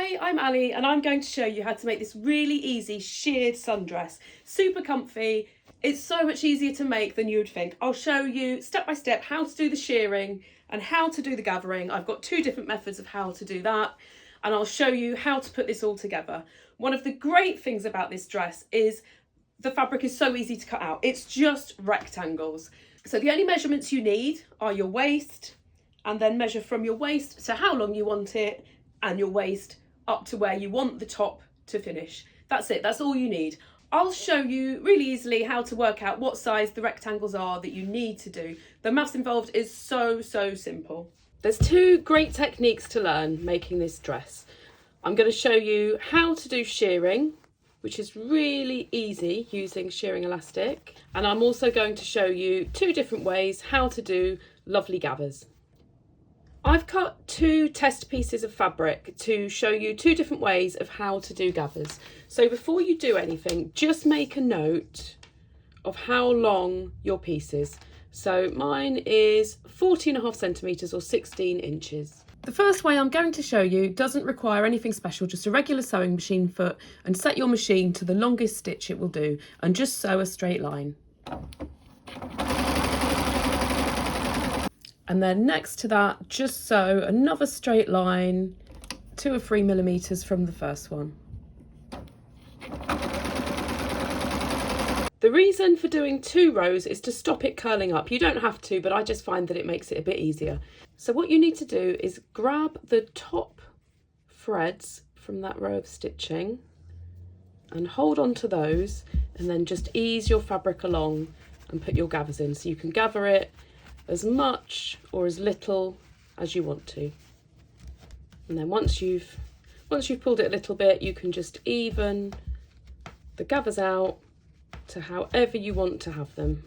Hi, I'm Ali and I'm going to show you how to make this really easy sheared sundress. Super comfy. It's so much easier to make than you would think. I'll show you step by step how to do the shearing and how to do the gathering. I've got two different methods of how to do that, and I'll show you how to put this all together. One of the great things about this dress is the fabric is so easy to cut out. It's just rectangles. So the only measurements you need are your waist, and then measure from your waist to how long you want it, and your waist up to where you want the top to finish. That's it, that's all you need. I'll show you really easily how to work out what size the rectangles are that you need to do. The maths involved is so simple. There's two great techniques to learn making this dress. I'm going to show you how to do shearing, which is really easy using shearing elastic, and I'm also going to show you two different ways how to do lovely gathers. I've cut two test pieces of fabric to show you two different ways of how to do gathers. So before you do anything, just make a note of how long your piece is. So mine is 40.5 centimetres or 16 inches. The first way I'm going to show you doesn't require anything special, just a regular sewing machine foot, and set your machine to the longest stitch it will do and just sew a straight line. And then next to that, just sew another straight line 2 or 3 millimeters from the first one. The reason for doing 2 rows is to stop it curling up. You don't have to, but I just find that it makes it a bit easier. So what you need to do is grab the top threads from that row of stitching and hold on to those, and then just ease your fabric along and put your gathers in. So you can gather it as much or as little as you want to. And then once you've pulled it a little bit, you can just even the gathers out to however you want to have them.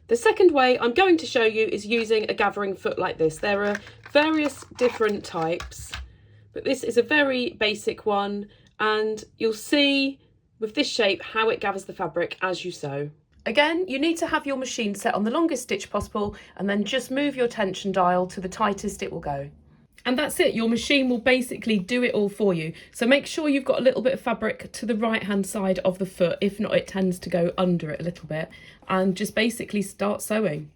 The second way I'm going to show you is using a gathering foot like this. There are various different types, but this is a very basic one, and you'll see with this shape how it gathers the fabric as you sew. Again, you need to have your machine set on the longest stitch possible, and then just move your tension dial to the tightest it will go. And that's it, your machine will basically do it all for you. So make sure you've got a little bit of fabric to the right hand side of the foot. If not, it tends to go under it a little bit, and just basically start sewing.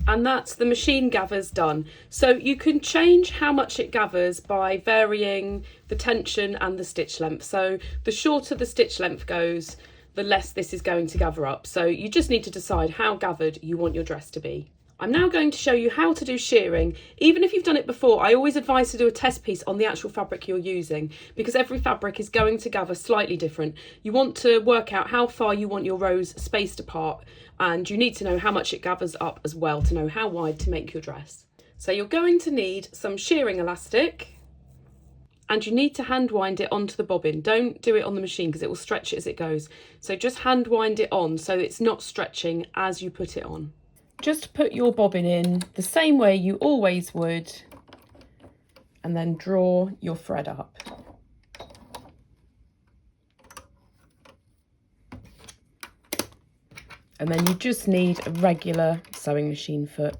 And that's the machine gathers done. So you can change how much it gathers by varying the tension and the stitch length. So the shorter the stitch length goes, the less this is going to gather up. So you just need to decide how gathered you want your dress to be. I'm now going to show you how to do shearing. Even if you've done it before, I always advise to do a test piece on the actual fabric you're using, because every fabric is going to gather slightly different. You want to work out how far you want your rows spaced apart, and you need to know how much it gathers up as well to know how wide to make your dress. So you're going to need some shearing elastic, and you need to hand wind it onto the bobbin. Don't do it on the machine because it will stretch it as it goes. So just hand wind it on so it's not stretching as you put it on. Just put your bobbin in the same way you always would, and then draw your thread up. And then you just need a regular sewing machine foot.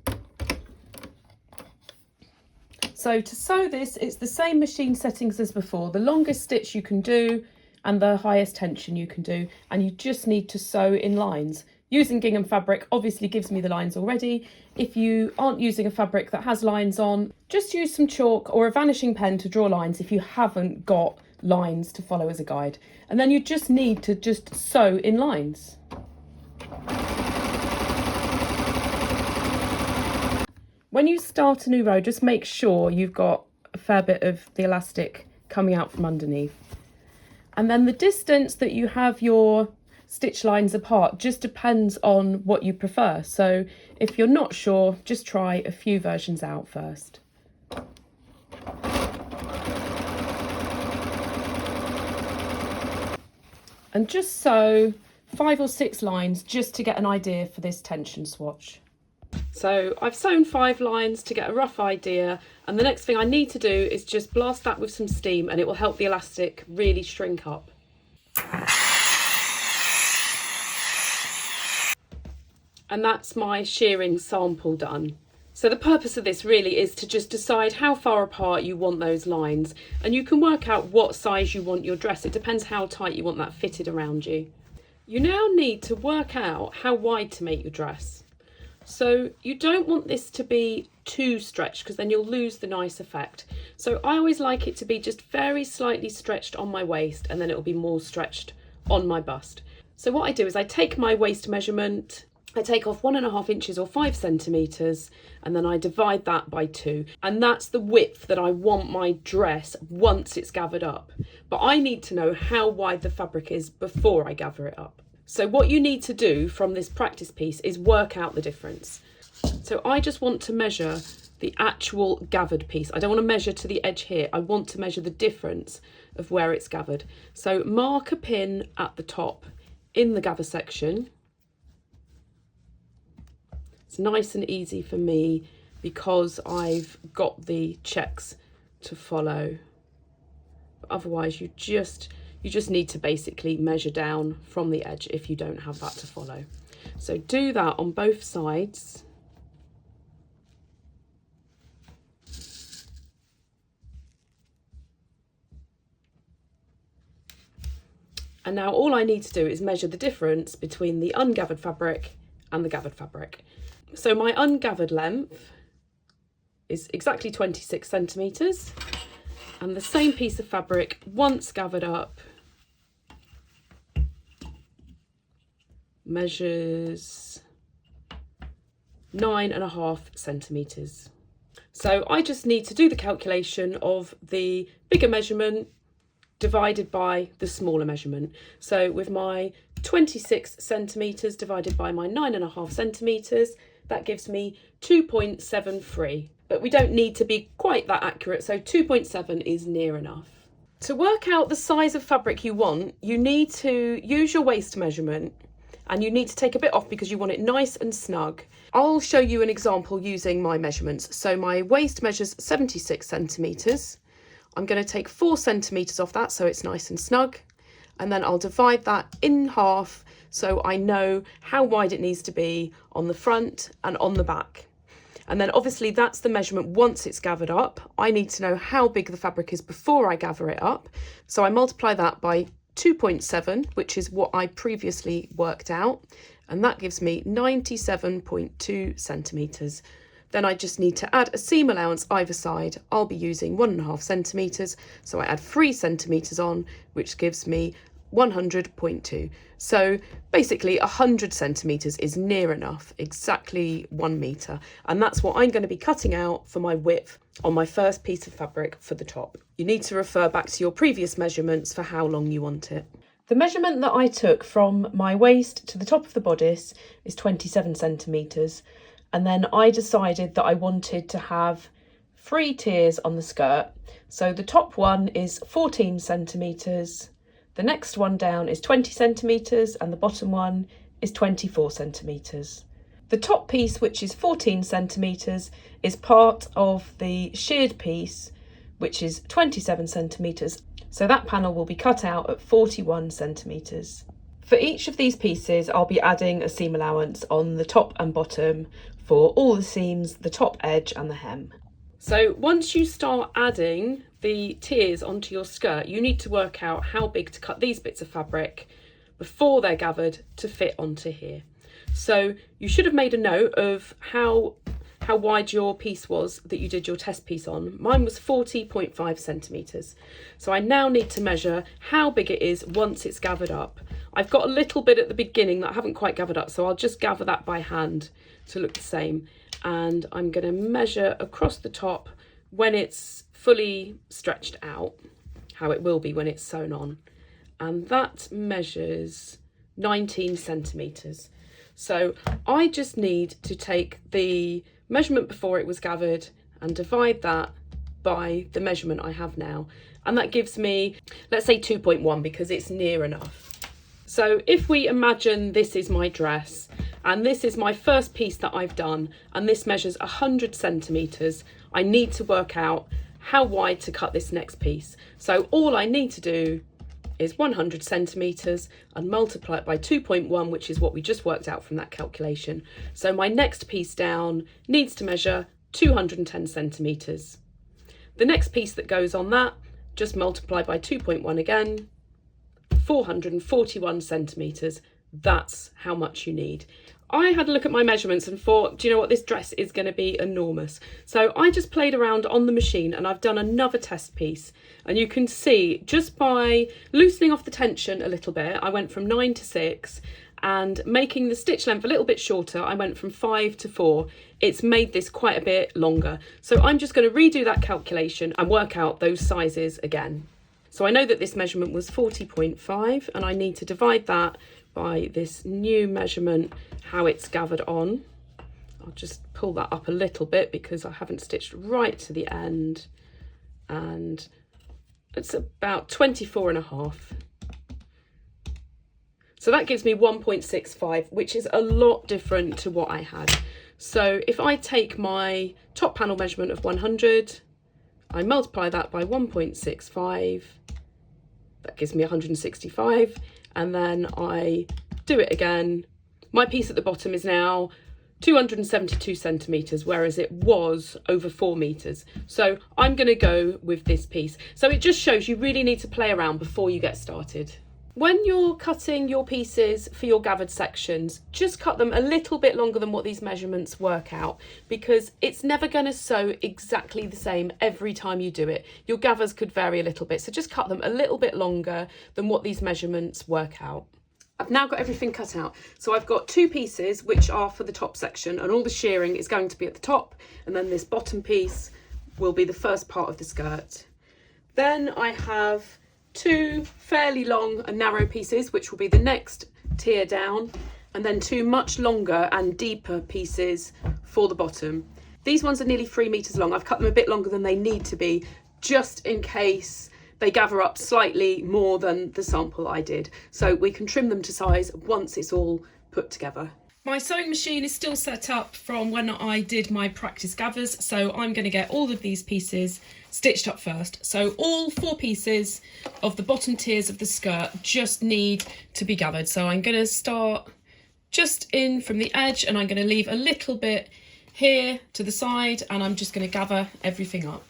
So to sew this, it's the same machine settings as before. The longest stitch you can do and the highest tension you can do, and you just need to sew in lines. Using gingham fabric obviously gives me the lines already. If you aren't using a fabric that has lines on, just use some chalk or a vanishing pen to draw lines if you haven't got lines to follow as a guide. And then you just need to just sew in lines. When you start a new row, just make sure you've got a fair bit of the elastic coming out from underneath. And then the distance that you have your stitch lines apart just depends on what you prefer. So if you're not sure, just try a few versions out first. And just sew 5 or 6 lines just to get an idea for this tension swatch. So I've sewn 5 lines to get a rough idea, and the next thing I need to do is just blast that with some steam, and it will help the elastic really shrink up. And that's my shearing sample done. So the purpose of this really is to just decide how far apart you want those lines, and you can work out what size you want your dress. It depends how tight you want that fitted around you. You now need to work out how wide to make your dress. So you don't want this to be too stretched because then you'll lose the nice effect. So I always like it to be just very slightly stretched on my waist, and then it'll be more stretched on my bust. So what I do is I take my waist measurement, I take off 1.5 inches or 5 centimetres, and then I divide that by 2. And that's the width that I want my dress once it's gathered up. But I need to know how wide the fabric is before I gather it up. So what you need to do from this practice piece is work out the difference. So I just want to measure the actual gathered piece. I don't want to measure to the edge here. I want to measure the difference of where it's gathered. So mark a pin at the top in the gather section. It's nice and easy for me because I've got the checks to follow. But otherwise you just need to basically measure down from the edge if you don't have that to follow. So do that on both sides. And now all I need to do is measure the difference between the ungathered fabric and the gathered fabric. So my ungathered length is exactly 26 centimetres, and the same piece of fabric, once gathered up, measures 9.5 centimetres. So I just need to do the calculation of the bigger measurement divided by the smaller measurement. So with my 26 centimetres divided by my 9.5 centimetres, that gives me 2.73. But we don't need to be quite that accurate, so 2.7 is near enough. To work out the size of fabric you want, you need to use your waist measurement, and you need to take a bit off because you want it nice and snug. I'll show you an example using my measurements. So my waist measures 76 centimetres. I'm going to take 4 centimetres off that so it's nice and snug, and then I'll divide that in half so I know how wide it needs to be on the front and on the back. And then obviously that's the measurement once it's gathered up. I need to know how big the fabric is before I gather it up. So I multiply that by 2.7, which is what I previously worked out, and that gives me 97.2 centimetres. Then I just need to add a seam allowance either side. I'll be using 1.5 centimetres, so I add 3 centimetres on, which gives me 100.2. So basically 100 centimetres is near enough, exactly 1 metre. And that's what I'm going to be cutting out for my width on my first piece of fabric for the top. You need to refer back to your previous measurements for how long you want it. The measurement that I took from my waist to the top of the bodice is 27 centimetres. And then I decided that I wanted to have 3 tiers on the skirt. So the top one is 14 centimetres, the next one down is 20 centimetres, and the bottom one is 24 centimetres. The top piece, which is 14 centimetres, is part of the sheared piece, which is 27 centimetres. So that panel will be cut out at 41 centimetres. For each of these pieces, I'll be adding a seam allowance on the top and bottom for all the seams, the top edge and the hem. So once you start adding the tiers onto your skirt, you need to work out how big to cut these bits of fabric before they're gathered to fit onto here. So you should have made a note of how wide your piece was that you did your test piece on. Mine was 40.5 centimetres. So I now need to measure how big it is once it's gathered up. I've got a little bit at the beginning that I haven't quite gathered up, so I'll just gather that by hand to look the same. And I'm going to measure across the top when it's fully stretched out, how it will be when it's sewn on. And that measures 19 centimetres. So I just need to take the measurement before it was gathered and divide that by the measurement I have now. And that gives me, let's say 2.1, because it's near enough. So if we imagine this is my dress and this is my first piece that I've done, and this measures 100 centimetres, I need to work out how wide to cut this next piece. So all I need to do is 100 centimetres and multiply it by 2.1, which is what we just worked out from that calculation. So my next piece down needs to measure 210 centimetres. The next piece that goes on that, just multiply by 2.1 again, 441 centimetres. That's how much you need. I had a look at my measurements and thought, do you know what, this dress is going to be enormous. So I just played around on the machine and I've done another test piece. And you can see just by loosening off the tension a little bit, I went from 9 to 6, and making the stitch length a little bit shorter, I went from 5 to 4. It's made this quite a bit longer. So I'm just going to redo that calculation and work out those sizes again. So I know that this measurement was 40.5 and I need to divide that by this new measurement, how it's gathered on. I'll just pull that up a little bit because I haven't stitched right to the end, and it's about 24.5. So that gives me 1.65, which is a lot different to what I had. So if I take my top panel measurement of 100, I multiply that by 1.65, that gives me 165, and then I do it again. My piece at the bottom is now 272 centimetres, whereas it was over 4 metres. So I'm going to go with this piece. So it just shows you really need to play around before you get started. When you're cutting your pieces for your gathered sections, just cut them a little bit longer than what these measurements work out, because it's never going to sew exactly the same every time you do it. Your gathers could vary a little bit, so just cut them a little bit longer than what these measurements work out. I've now got everything cut out. So I've got 2 pieces which are for the top section, and all the shearing is going to be at the top, and then this bottom piece will be the first part of the skirt. Then I have 2 fairly long and narrow pieces, which will be the next tier down, and then 2 much longer and deeper pieces for the bottom. These ones are nearly 3 metres long. I've cut them a bit longer than they need to be, just in case they gather up slightly more than the sample I did. So we can trim them to size once it's all put together. My sewing machine is still set up from when I did my practice gathers, so I'm going to get all of these pieces stitched up first. So all 4 pieces of the bottom tiers of the skirt just need to be gathered. So I'm going to start just in from the edge, and I'm going to leave a little bit here to the side, and I'm just going to gather everything up.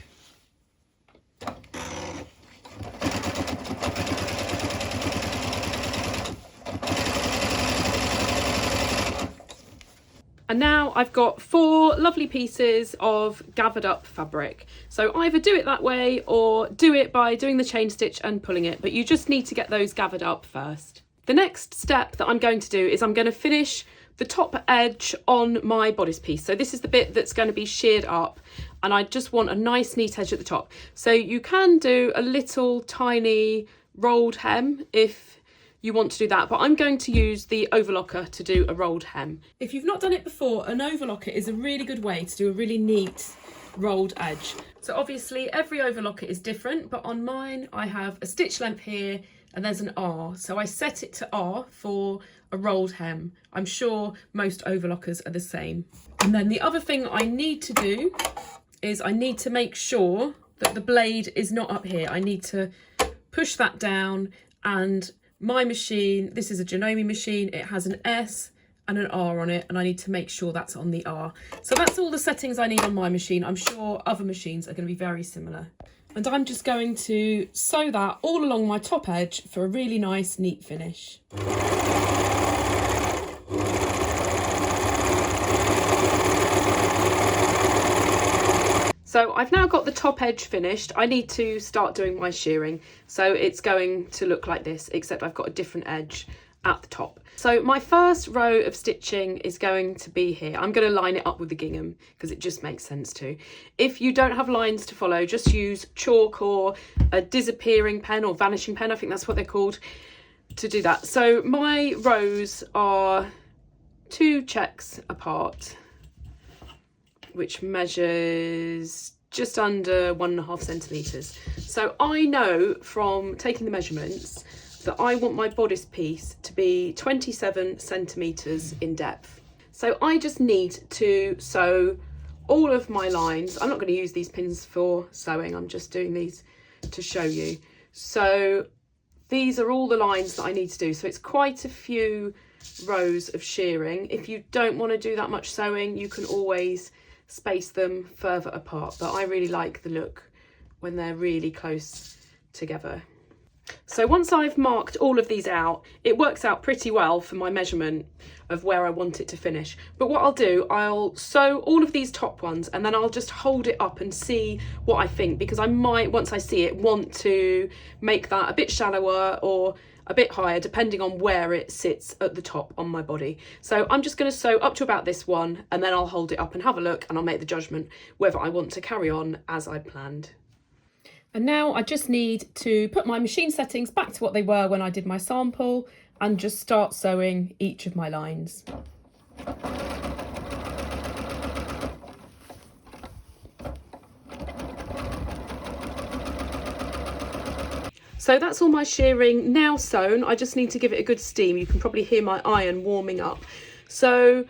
And now I've got 4 lovely pieces of gathered up fabric. So either do it that way or do it by doing the chain stitch and pulling it, but you just need to get those gathered up first. The next step that I'm going to do is I'm going to finish the top edge on my bodice piece. So this is the bit that's going to be sheared up, and I just want a nice neat edge at the top. So you can do a little tiny rolled hem if you want to do that, but I'm going to use the overlocker to do a rolled hem. If you've not done it before, an overlocker is a really good way to do a really neat rolled edge. So obviously every overlocker is different, but on mine I have a stitch length here and there's an R, so I set it to R for a rolled hem. I'm sure most overlockers are the same. And then the other thing I need to do is I need to make sure that the blade is not up here. I need to push that down, and my machine, this is a Janome machine, it has an S and an R on it, and I need to make sure that's on the R. So that's all the settings I need on my machine. I'm sure other machines are going to be very similar. And I'm just going to sew that all along my top edge for a really nice, neat finish. So I've now got the top edge finished. I need to start doing my shearing. So it's going to look like this, except I've got a different edge at the top. So my first row of stitching is going to be here. I'm going to line it up with the gingham because it just makes sense to. If you don't have lines to follow, just use chalk or a disappearing pen or vanishing pen, I think that's what they're called, to do that. So my rows are 2 checks apart, which measures just under 1.5 centimetres. So I know from taking the measurements that I want my bodice piece to be 27 centimetres in depth. So I just need to sew all of my lines. I'm not going to use these pins for sewing, I'm just doing these to show you. So these are all the lines that I need to do. So it's quite a few rows of shearing. If you don't want to do that much sewing, you can always space them further apart, but I really like the look when they're really close together. So once I've marked all of these out, it works out pretty well for my measurement of where I want it to finish. But what I'll do, I'll sew all of these top ones and then I'll just hold it up and see what I think, because I might, once I see it, want to make that a bit shallower or a bit higher, depending on where it sits at the top on my body. So I'm just going to sew up to about this one, and then I'll hold it up and have a look, and I'll make the judgment whether I want to carry on as I planned. And now I just need to put my machine settings back to what they were when I did my sample and just start sewing each of my lines. So that's all my shearing now sewn. I just need to give it a good steam. You can probably hear my iron warming up. So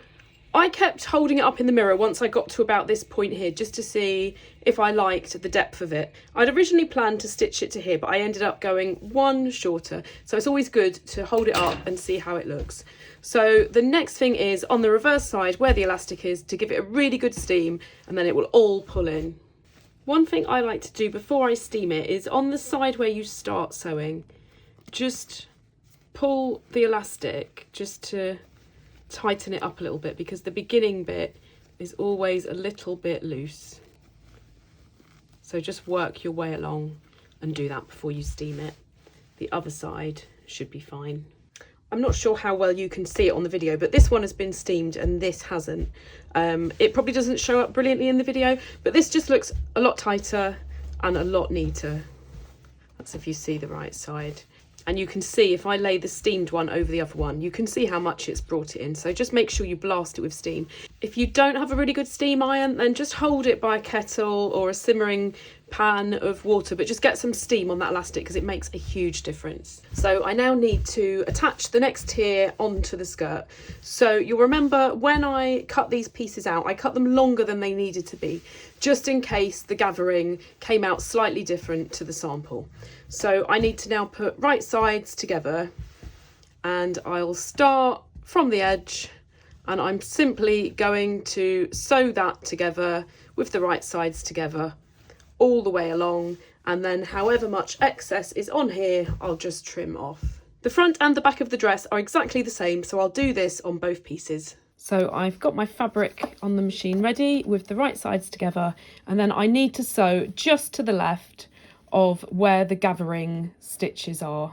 I kept holding it up in the mirror once I got to about this point here, just to see if I liked the depth of it. I'd originally planned to stitch it to here, but I ended up going one shorter. So it's always good to hold it up and see how it looks. So the next thing is on the reverse side where the elastic is, to give it a really good steam, and then it will all pull in. One thing I like to do before I steam it is on the side where you start sewing, just pull the elastic just to tighten it up a little bit, because the beginning bit is always a little bit loose. So just work your way along and do that before you steam it. The other side should be fine. I'm not sure how well you can see it on the video, but this one has been steamed and this hasn't. It probably doesn't show up brilliantly in the video, but this just looks a lot tighter and a lot neater. That's if you see the right side. And you can see if I lay the steamed one over the other one, you can see how much it's brought it in. So just make sure you blast it with steam. If you don't have a really good steam iron, then just hold it by a kettle or a simmering pan of water, but just get some steam on that elastic because it makes a huge difference. So I now need to attach the next tier onto the skirt. So you'll remember when I cut these pieces out, I cut them longer than they needed to be, just in case the gathering came out slightly different to the sample. So I need to now put right sides together, and I'll start from the edge, and I'm simply going to sew that together with the right sides together all the way along, and then however much excess is on here, I'll just trim off. The front and the back of the dress are exactly the same, so I'll do this on both pieces. So I've got my fabric on the machine ready with the right sides together, and then I need to sew just to the left of where the gathering stitches are.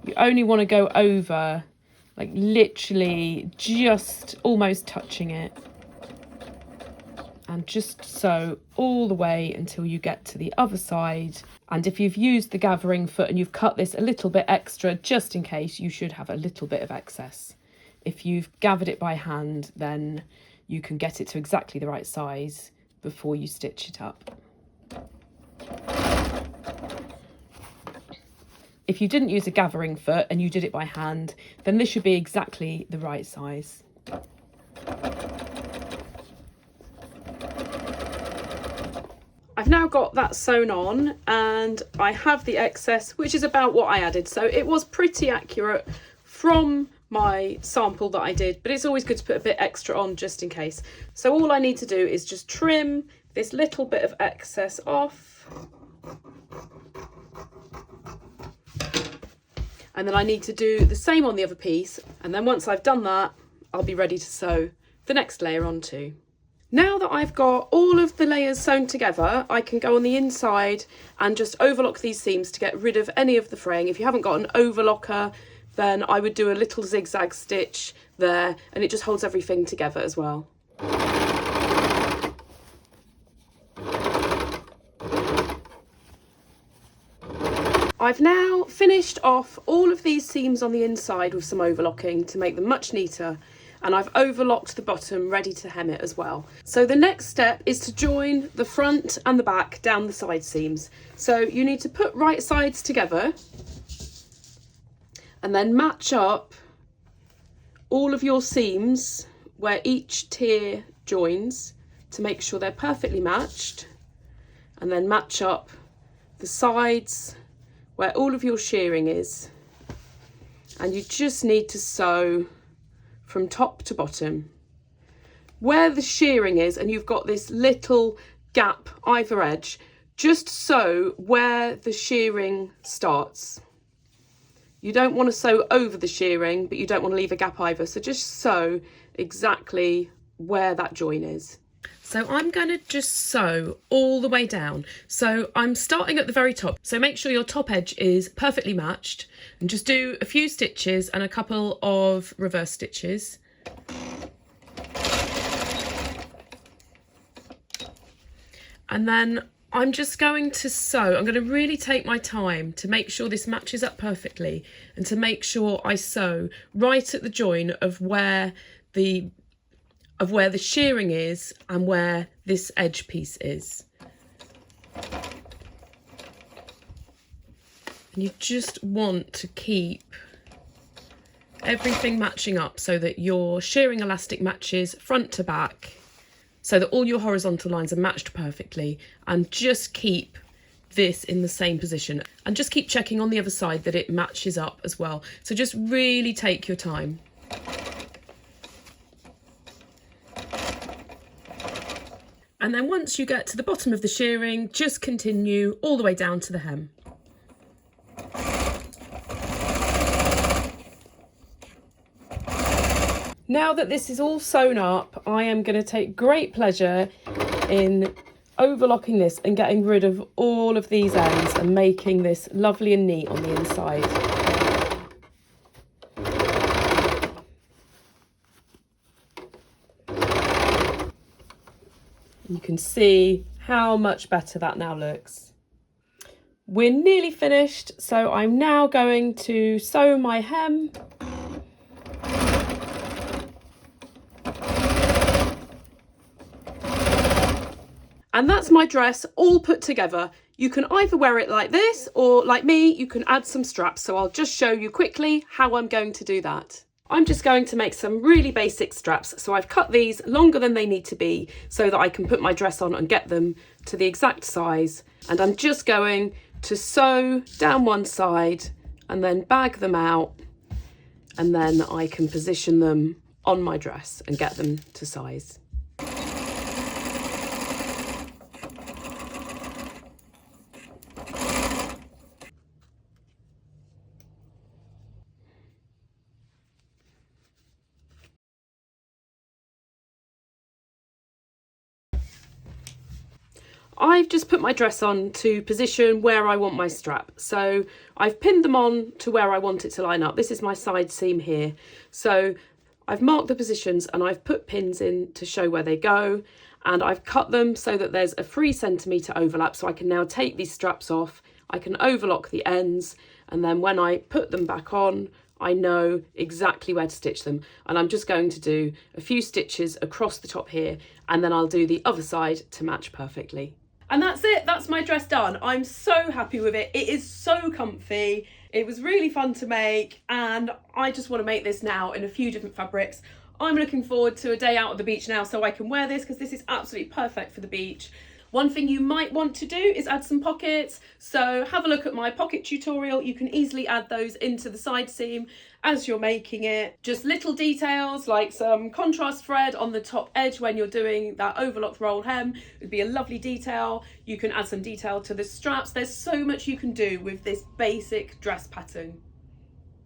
You only want to go over, like literally just almost touching it, and just sew all the way until you get to the other side. And if you've used the gathering foot and you've cut this a little bit extra, just in case, you should have a little bit of excess. If you've gathered it by hand, then you can get it to exactly the right size before you stitch it up. If you didn't use a gathering foot and you did it by hand, then this should be exactly the right size. I've now got that sewn on, and I have the excess, which is about what I added. So it was pretty accurate from my sample that I did, but it's always good to put a bit extra on just in case. So all I need to do is just trim this little bit of excess off. And then I need to do the same on the other piece. And then once I've done that, I'll be ready to sew the next layer on too. Now that I've got all of the layers sewn together, I can go on the inside and just overlock these seams to get rid of any of the fraying. If you haven't got an overlocker, then I would do a little zigzag stitch there, and it just holds everything together as well. I've now finished off all of these seams on the inside with some overlocking to make them much neater, and I've overlocked the bottom ready to hem it as well. So the next step is to join the front and the back down the side seams. So you need to put right sides together and then match up all of your seams where each tier joins to make sure they're perfectly matched. and then match up the sides where all of your shirring is. And you just need to sew from top to bottom. Where the shirring is and you've got this little gap either edge, just sew where the shirring starts. You don't want to sew over the shirring, but you don't want to leave a gap either. So just sew exactly where that join is. So I'm going to just sew all the way down. So I'm starting at the very top. So make sure your top edge is perfectly matched and just do a few stitches and a couple of reverse stitches. And then I'm just going to sew. I'm going to really take my time to make sure this matches up perfectly and to make sure I sew right at the join of where the shirring is and where this edge piece is. And you just want to keep everything matching up so that your shirring elastic matches front to back, so that all your horizontal lines are matched perfectly, and just keep this in the same position and just keep checking on the other side that it matches up as well. So just really take your time. And then once you get to the bottom of the shirring, just continue all the way down to the hem. Now that this is all sewn up, I am going to take great pleasure in overlocking this and getting rid of all of these ends and making this lovely and neat on the inside. You can see how much better that now looks. We're nearly finished, so I'm now going to sew my hem. And that's my dress all put together. You can either wear it like this, or like me, you can add some straps. So I'll just show you quickly how I'm going to do that. I'm just going to make some really basic straps. So I've cut these longer than they need to be so that I can put my dress on and get them to the exact size. And I'm just going to sew down one side and then bag them out, and then I can position them on my dress and get them to size. I've just put my dress on to position where I want my strap. So I've pinned them on to where I want it to line up. This is my side seam here. So I've marked the positions and I've put pins in to show where they go. And I've cut them so that there's a 3 centimetre overlap. So I can now take these straps off. I can overlock the ends. And then when I put them back on, I know exactly where to stitch them. And I'm just going to do a few stitches across the top here. And then I'll do the other side to match perfectly. And that's it, that's my dress done. I'm so happy with it. It is so comfy. It was really fun to make, and I just want to make this now in a few different fabrics. I'm looking forward to a day out at the beach now so I can wear this, because this is absolutely perfect for the beach. One thing you might want to do is add some pockets. So have a look at my pocket tutorial. You can easily add those into the side seam as you're making it. Just little details like some contrast thread on the top edge when you're doing that overlocked roll hem would be a lovely detail. You can add some detail to the straps. There's so much you can do with this basic dress pattern.